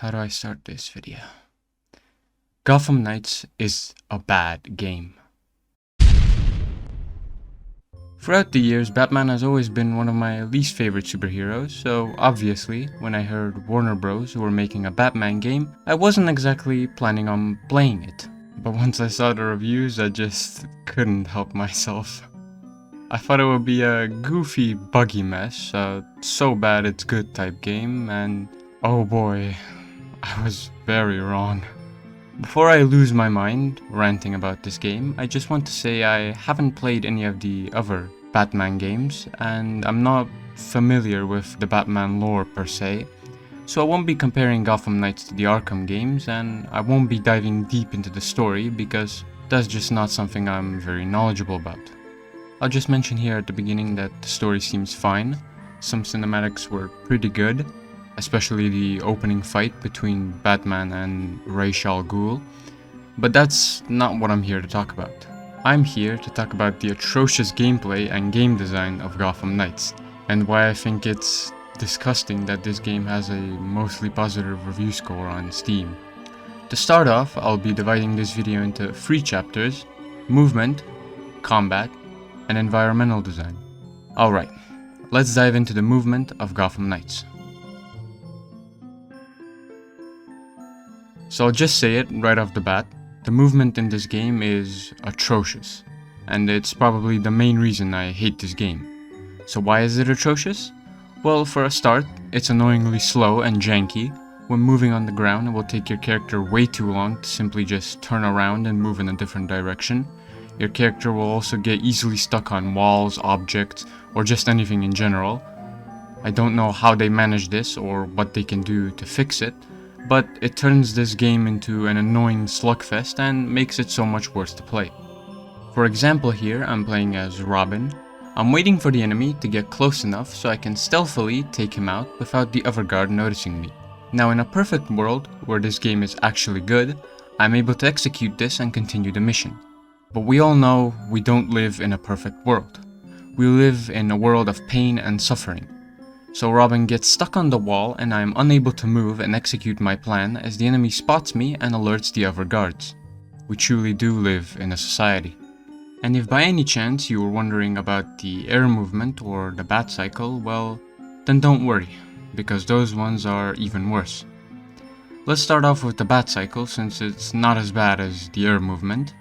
How do I start this video? Gotham Knights is a bad game. Throughout the years, Batman has always been one of my least favorite superheroes, so obviously, when I heard Warner Bros. Were making a Batman game, I wasn't exactly planning on playing it. But once I saw the reviews, I just couldn't help myself. I thought it would be a goofy, buggy mess, so bad it's good type game, and oh boy, I was very wrong. Before I lose my mind ranting about this game, I just want to say I haven't played any of the other Batman games, and I'm not familiar with the Batman lore per se, so I won't be comparing Gotham Knights to the Arkham games, and I won't be diving deep into the story because that's just not something I'm very knowledgeable about. I'll just mention here at the beginning that the story seems fine. Some cinematics were pretty good, especially the opening fight between Batman and Ra's al Ghul, but that's not what I'm here to talk about. I'm here to talk about the atrocious gameplay and game design of Gotham Knights, and why I think it's disgusting that this game has a mostly positive review score on Steam. To start off, I'll be dividing this video into 3 chapters: movement, combat, and environmental design. Alright, let's dive into the movement of Gotham Knights. So I'll just say it right off the bat, the movement in this game is atrocious, and it's probably the main reason I hate this game. So why is it atrocious? Well, for a start, it's annoyingly slow and janky. When moving on the ground, it will take your character way too long to simply just turn around and move in a different direction. Your character will also get easily stuck on walls, objects, or just anything in general. I don't know how they manage this or what they can do to fix it, but it turns this game into an annoying slugfest and makes it so much worse to play. For example here, I'm playing as Robin. I'm waiting for the enemy to get close enough so I can stealthily take him out without the other guard noticing me. Now in a perfect world, where this game is actually good, I'm able to execute this and continue the mission. But we all know we don't live in a perfect world. We live in a world of pain and suffering. So Robin gets stuck on the wall and I am unable to move and execute my plan as the enemy spots me and alerts the other guards. We truly do live in a society. And if by any chance you were wondering about the air movement or the bat cycle, well, then don't worry, because those ones are even worse. Let's start off with the bat cycle since it's not as bad as the air movement.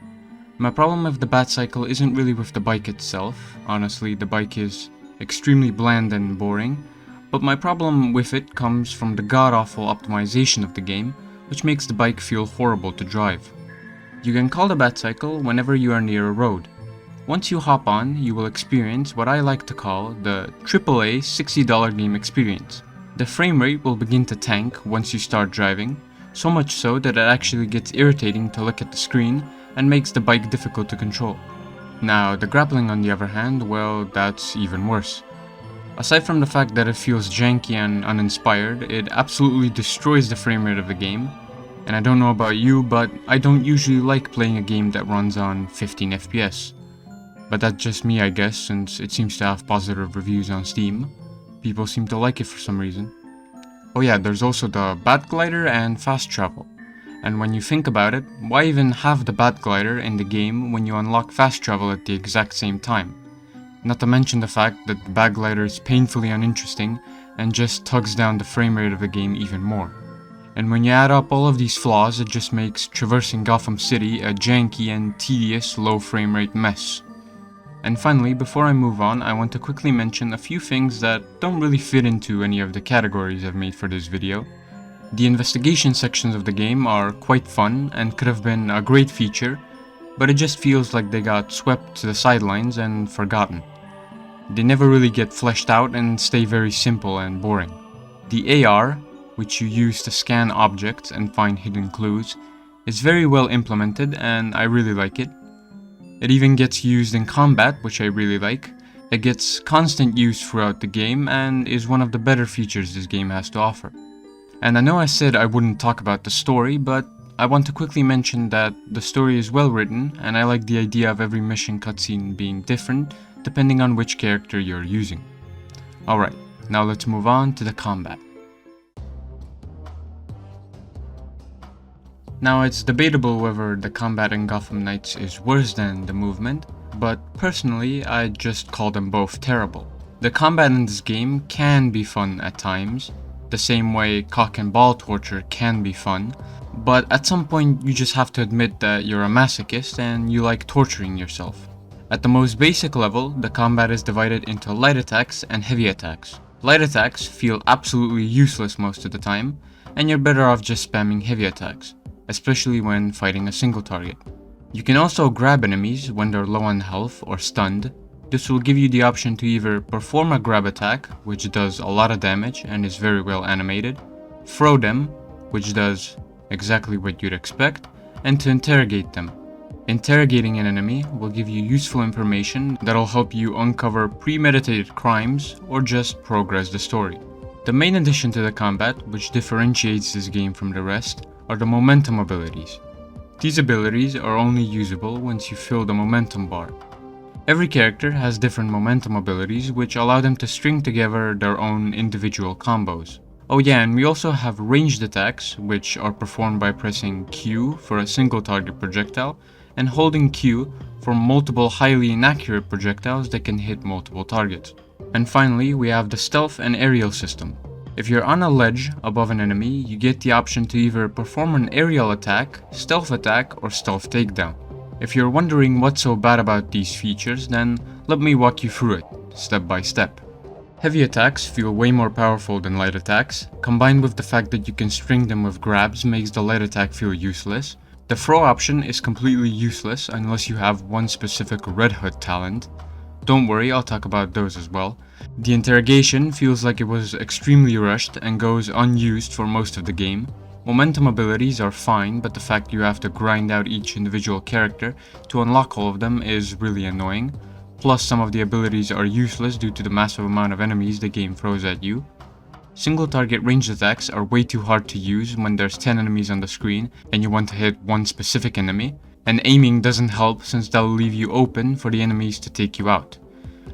My problem with the bat cycle isn't really with the bike itself. Honestly, the bike is extremely bland and boring, but my problem with it comes from the god-awful optimization of the game, which makes the bike feel horrible to drive. You can call the bat cycle whenever you are near a road. Once you hop on, you will experience what I like to call the AAA $60 game experience. The frame rate will begin to tank once you start driving, so much so that it actually gets irritating to look at the screen and makes the bike difficult to control. Now, the grappling on the other hand, well, that's even worse. Aside from the fact that it feels janky and uninspired, it absolutely destroys the frame rate of the game. And I don't know about you, but I don't usually like playing a game that runs on 15 FPS. But that's just me, I guess, since it seems to have positive reviews on Steam. People seem to like it for some reason. Oh yeah, there's also the Bat Glider and Fast Travel. And when you think about it, why even have the Bat Glider in the game when you unlock Fast Travel at the exact same time? Not to mention the fact that the Bat Glider is painfully uninteresting and just tugs down the frame rate of the game even more. And when you add up all of these flaws, it just makes traversing Gotham City a janky and tedious low frame rate mess. And finally, before I move on, I want to quickly mention a few things that don't really fit into any of the categories I've made for this video. The investigation sections of the game are quite fun and could have been a great feature, but it just feels like they got swept to the sidelines and forgotten. They never really get fleshed out and stay very simple and boring. The AR, which you use to scan objects and find hidden clues, is very well implemented and I really like it. It even gets used in combat, which I really like. It gets constant use throughout the game and is one of the better features this game has to offer. And I know I said I wouldn't talk about the story, but I want to quickly mention that the story is well written and I like the idea of every mission cutscene being different depending on which character you're using. Alright, now let's move on to the combat. Now it's debatable whether the combat in Gotham Knights is worse than the movement, but personally I'd just call them both terrible. The combat in this game can be fun at times, the same way cock and ball torture can be fun, but at some point you just have to admit that you're a masochist and you like torturing yourself. At the most basic level, the combat is divided into light attacks and heavy attacks. Light attacks feel absolutely useless most of the time, and you're better off just spamming heavy attacks, especially when fighting a single target. You can also grab enemies when they're low on health or stunned. This will give you the option to either perform a grab attack, which does a lot of damage and is very well animated, throw them, which does exactly what you'd expect, and to interrogate them. Interrogating an enemy will give you useful information that'll help you uncover premeditated crimes or just progress the story. The main addition to the combat, which differentiates this game from the rest, are the momentum abilities. These abilities are only usable once you fill the momentum bar. Every character has different momentum abilities which allow them to string together their own individual combos. Oh yeah, and we also have ranged attacks, which are performed by pressing Q for a single target projectile, and holding Q for multiple highly inaccurate projectiles that can hit multiple targets. And finally, we have the stealth and aerial system. If you're on a ledge above an enemy, you get the option to either perform an aerial attack, stealth attack, or stealth takedown. If you're wondering what's so bad about these features, then let me walk you through it, step by step. Heavy attacks feel way more powerful than light attacks. Combined with the fact that you can string them with grabs makes the light attack feel useless. The throw option is completely useless unless you have one specific Red Hood talent. Don't worry, I'll talk about those as well. The interrogation feels like it was extremely rushed and goes unused for most of the game. Momentum abilities are fine, but the fact you have to grind out each individual character to unlock all of them is really annoying. Plus, some of the abilities are useless due to the massive amount of enemies the game throws at you. Single target ranged attacks are way too hard to use when there's 10 enemies on the screen and you want to hit one specific enemy, and aiming doesn't help since that'll leave you open for the enemies to take you out.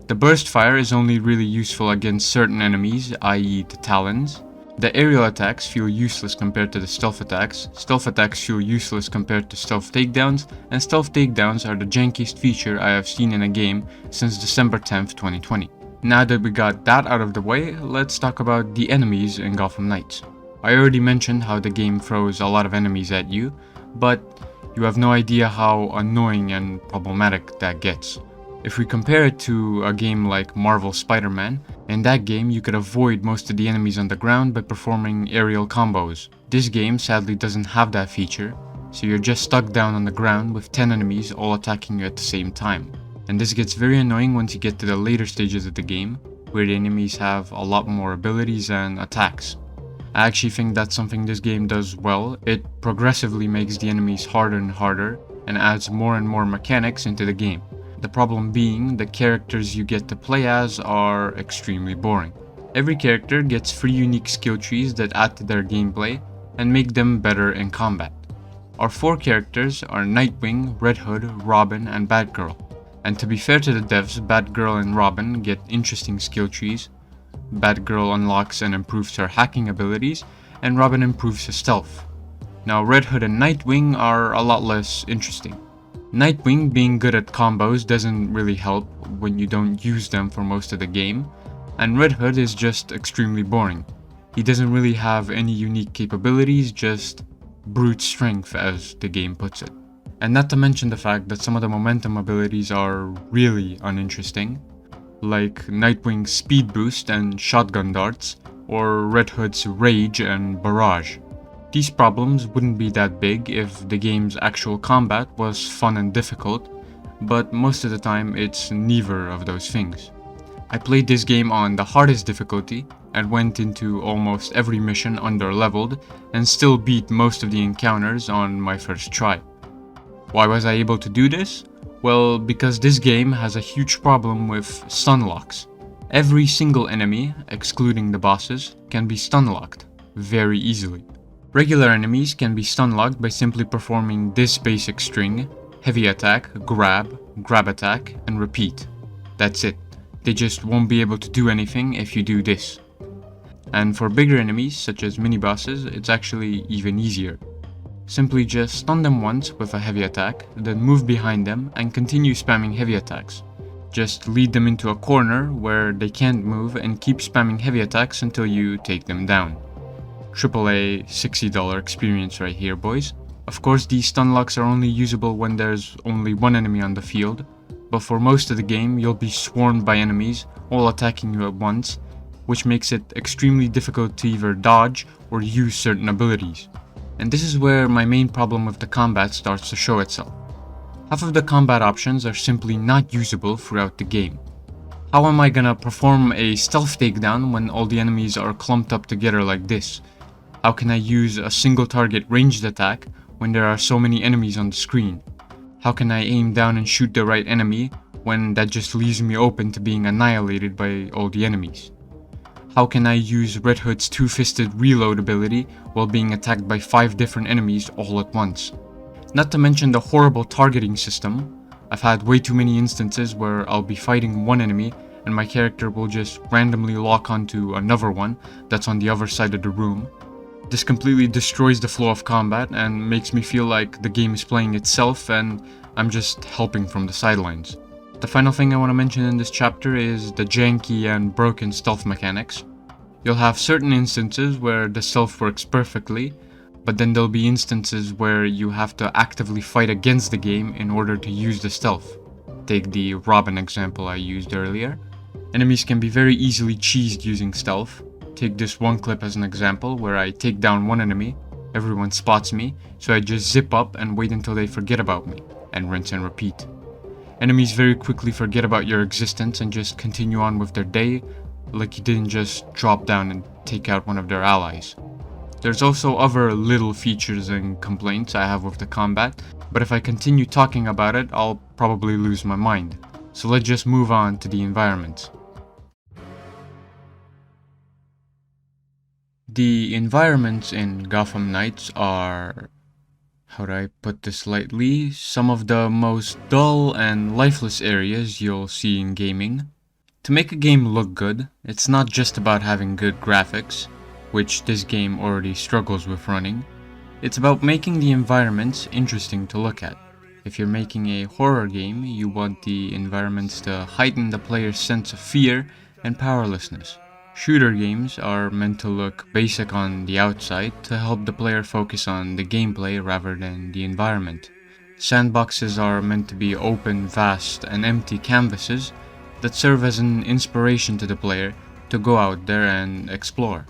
The burst fire is only really useful against certain enemies, i.e. the Talons. The aerial attacks feel useless compared to the stealth attacks feel useless compared to stealth takedowns, and stealth takedowns are the jankiest feature I have seen in a game since December 10th, 2020. Now that we got that out of the way, let's talk about the enemies in Gotham Knights. I already mentioned how the game throws a lot of enemies at you, but you have no idea how annoying and problematic that gets. If we compare it to a game like Marvel Spider-Man, in that game you could avoid most of the enemies on the ground by performing aerial combos. This game sadly doesn't have that feature, so you're just stuck down on the ground with 10 enemies all attacking you at the same time. And this gets very annoying once you get to the later stages of the game, where the enemies have a lot more abilities and attacks. I actually think that's something this game does well. It progressively makes the enemies harder and harder, and adds more and more mechanics into the game. The problem being, the characters you get to play as are extremely boring. Every character gets 3 unique skill trees that add to their gameplay and make them better in combat. Our 4 characters are Nightwing, Red Hood, Robin, and Batgirl. And to be fair to the devs, Batgirl and Robin get interesting skill trees. Batgirl unlocks and improves her hacking abilities, and Robin improves her stealth. Now Red Hood and Nightwing are a lot less interesting. Nightwing being good at combos doesn't really help when you don't use them for most of the game, and Red Hood is just extremely boring. He doesn't really have any unique capabilities, just brute strength as the game puts it. And not to mention the fact that some of the momentum abilities are really uninteresting, like Nightwing's speed boost and shotgun darts, or Red Hood's rage and barrage. These problems wouldn't be that big if the game's actual combat was fun and difficult, but most of the time it's neither of those things. I played this game on the hardest difficulty and went into almost every mission under-leveled and still beat most of the encounters on my first try. Why was I able to do this? Well, because this game has a huge problem with stun locks. Every single enemy, excluding the bosses, can be stun locked very easily. Regular enemies can be stun locked by simply performing this basic string: heavy attack, grab attack, and repeat. That's it. They just won't be able to do anything if you do this. And for bigger enemies, such as mini-bosses, it's actually even easier. Simply just stun them once with a heavy attack, then move behind them and continue spamming heavy attacks. Just lead them into a corner where they can't move and keep spamming heavy attacks until you take them down. AAA $60 experience right here, boys. Of course, these stun locks are only usable when there's only one enemy on the field, but for most of the game you'll be swarmed by enemies, all attacking you at once, which makes it extremely difficult to either dodge or use certain abilities. And this is where my main problem with the combat starts to show itself. Half of the combat options are simply not usable throughout the game. How am I gonna perform a stealth takedown when all the enemies are clumped up together like this? How can I use a single target ranged attack when there are so many enemies on the screen? How can I aim down and shoot the right enemy when that just leaves me open to being annihilated by all the enemies? How can I use Red Hood's two-fisted reload ability while being attacked by 5 different enemies all at once? Not to mention the horrible targeting system. I've had way too many instances where I'll be fighting one enemy and my character will just randomly lock onto another one that's on the other side of the room. This completely destroys the flow of combat and makes me feel like the game is playing itself and I'm just helping from the sidelines. The final thing I want to mention in this chapter is the janky and broken stealth mechanics. You'll have certain instances where the stealth works perfectly, but then there'll be instances where you have to actively fight against the game in order to use the stealth. Take the Robin example I used earlier. Enemies can be very easily cheesed using stealth. Take this one clip as an example where I take down one enemy, everyone spots me, so I just zip up and wait until they forget about me, and rinse and repeat. Enemies very quickly forget about your existence and just continue on with their day, like you didn't just drop down and take out one of their allies. There's also other little features and complaints I have with the combat, but if I continue talking about it, I'll probably lose my mind. So let's just move on to the environments. The environments in Gotham Knights are, how do I put this lightly, some of the most dull and lifeless areas you'll see in gaming. To make a game look good, it's not just about having good graphics, which this game already struggles with running. It's about making the environments interesting to look at. If you're making a horror game, you want the environments to heighten the player's sense of fear and powerlessness. Shooter games are meant to look basic on the outside to help the player focus on the gameplay rather than the environment. Sandboxes are meant to be open, vast, and empty canvases that serve as an inspiration to the player to go out there and explore.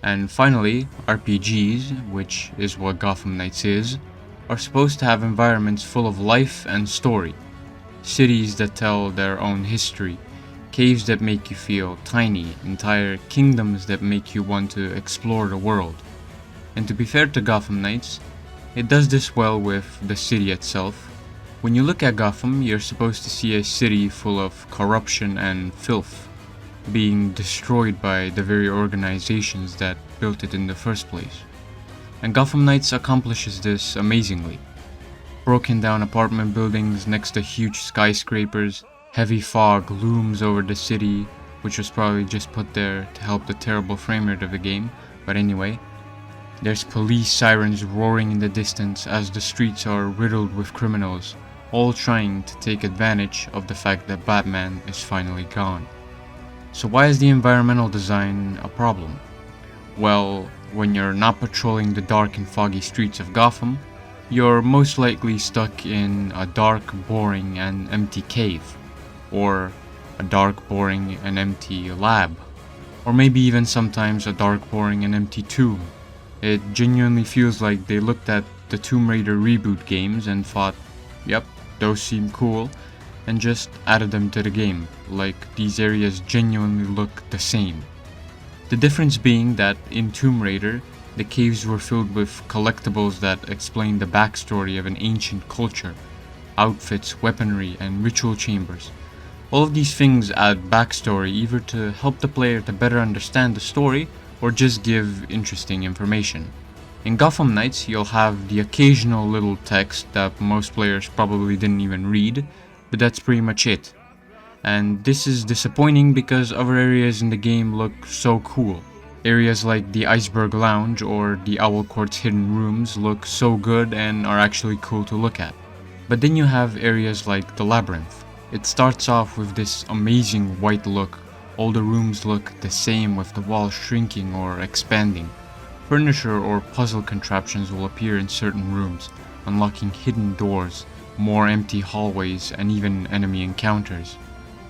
And finally, RPGs, which is what Gotham Knights is, are supposed to have environments full of life and story. Cities that tell their own history, caves that make you feel tiny, entire kingdoms that make you want to explore the world. And to be fair to Gotham Knights, it does this well with the city itself. When you look at Gotham, you're supposed to see a city full of corruption and filth, being destroyed by the very organizations that built it in the first place. And Gotham Knights accomplishes this amazingly. Broken down apartment buildings next to huge skyscrapers, heavy fog looms over the city, which was probably just put there to help the terrible frame rate of the game, but anyway. There's police sirens roaring in the distance as the streets are riddled with criminals, all trying to take advantage of the fact that Batman is finally gone. So why is the environmental design a problem? Well, when you're not patrolling the dark and foggy streets of Gotham, you're most likely stuck in a dark, boring, and empty cave, or a dark, boring, and empty lab, or maybe even sometimes a dark, boring, and empty tomb. It genuinely feels like they looked at the Tomb Raider reboot games and thought, yep, those seem cool, and just added them to the game, like these areas genuinely look the same. The difference being that in Tomb Raider, the caves were filled with collectibles that explain the backstory of an ancient culture, outfits, weaponry, and ritual chambers. All of these things add backstory either to help the player to better understand the story or just give interesting information. In Gotham Knights, you'll have the occasional little text that most players probably didn't even read, but that's pretty much it. And this is disappointing because other areas in the game look so cool. Areas like the Iceberg Lounge or the Owl Court's hidden rooms look so good and are actually cool to look at. But then you have areas like the Labyrinth. It starts off with this amazing white look. All the rooms look the same with the walls shrinking or expanding. Furniture or puzzle contraptions will appear in certain rooms, unlocking hidden doors, more empty hallways, and even enemy encounters.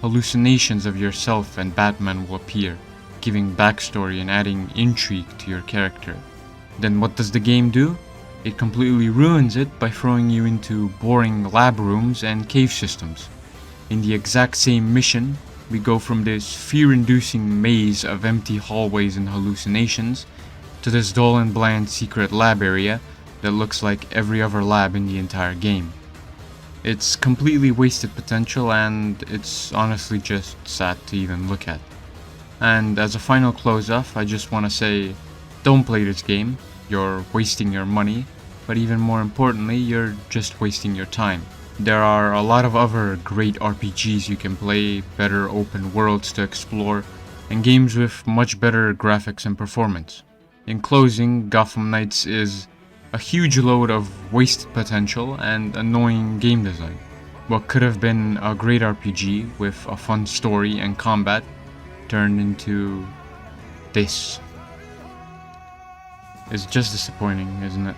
Hallucinations of yourself and Batman will appear, giving backstory and adding intrigue to your character. Then what does the game do? It completely ruins it by throwing you into boring lab rooms and cave systems. In the exact same mission, we go from this fear-inducing maze of empty hallways and hallucinations to this dull and bland secret lab area that looks like every other lab in the entire game. It's completely wasted potential, and it's honestly just sad to even look at. And as a final close-off, I just want to say, don't play this game. You're wasting your money, but even more importantly, you're just wasting your time. There are a lot of other great RPGs you can play, better open worlds to explore, and games with much better graphics and performance. In closing, Gotham Knights is a huge load of wasted potential and annoying game design. What could have been a great RPG with a fun story and combat turned into this. It's just disappointing, isn't it?